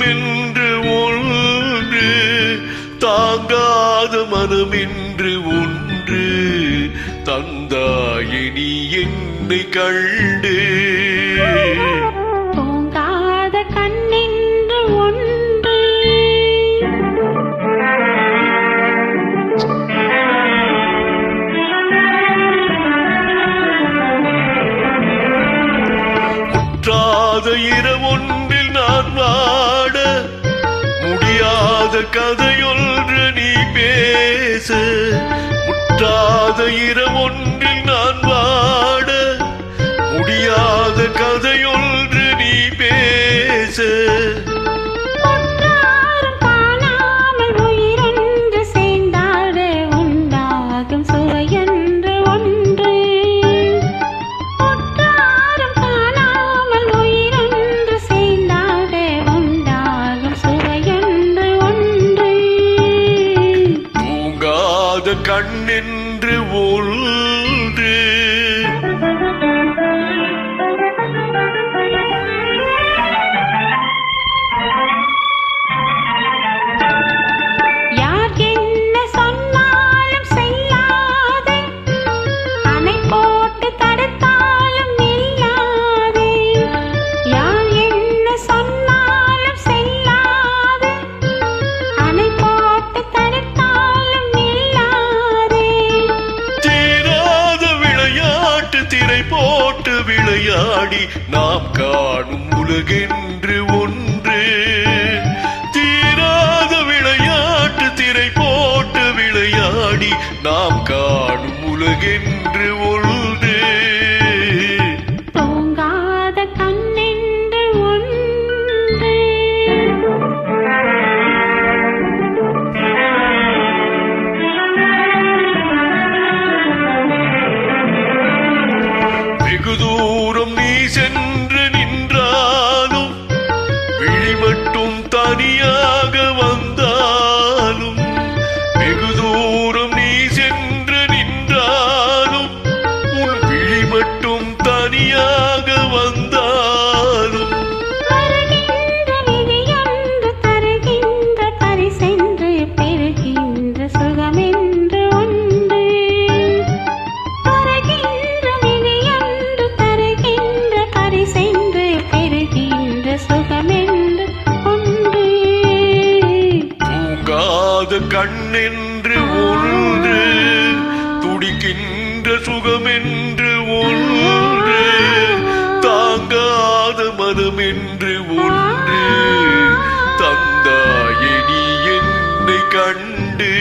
சுகமென்று ஒன்று, தாங்காத மனமென்று ஒன்று தந்தாயே நீ என்னை கண்டு. தூங்காத கண்ணென்று ஒன்று, முற்றாத இரவொன்றில் நான் வாட, முடியாத கதையொன்று நீ பேச. முற்றாத இரவொன்றில் நான் வாட, முடியாத கதையொன்று நீ பேச. ஒன்றாரும் காணாமல் உயிரொன்று சேர்ந்தாட உண்டாகும் சுவையென்று ஒன்று. ஒன்றாரும் காணாமல் உயிரொன்று சேர்ந்தாட உண்டாகும் சுவையென்று ஒன்று. தூங்காத கண்ணென்று ஒன்று, யார் என்ன சொன்னாலும் செல்லாதே, அணை போட்டு தடுத்தாலும் நில்லாதே. யார் என்ன சொன்னாலும் செல்லாதே, அணை போட்டு தடுத்தாலும் நில்லாதே. தீராத விளையாட்டு திரை போட்டு விளையாடி நாம் காணும் உலகென்று ஒன்று. தீராத விளையாட்டு திரை போட்டு விளையாடி நாம் காணும் உலகென்று ஒன்று. தூங்காத கண்ணென்று ஒன்று, வெகு தூரம் நீ சென்று நின்றாலும், விழி மட்டும் தனியாக வந்தாலும். வெகு தூரம் நீ சென்று நின்றாலும், உன் விழி மட்டும் தனியாக வந்தாலும். வருகின்ற விதியொன்று தருகின்ற பரிசென்று பெறுகின்ற சுகமென்று ஒன்று. வருகின்ற விதியொன்று தருகின்ற பரிசென்று பெறுகின்ற சுகமென்று ஒன்று. தூங்காத கண்ணென்று ஒன்று, துடிக்கின்ற சுகமென்று ஒன்று, தாங்காத மனமென்று ஒன்று தந்தாயே நீ என்னை கண்டு.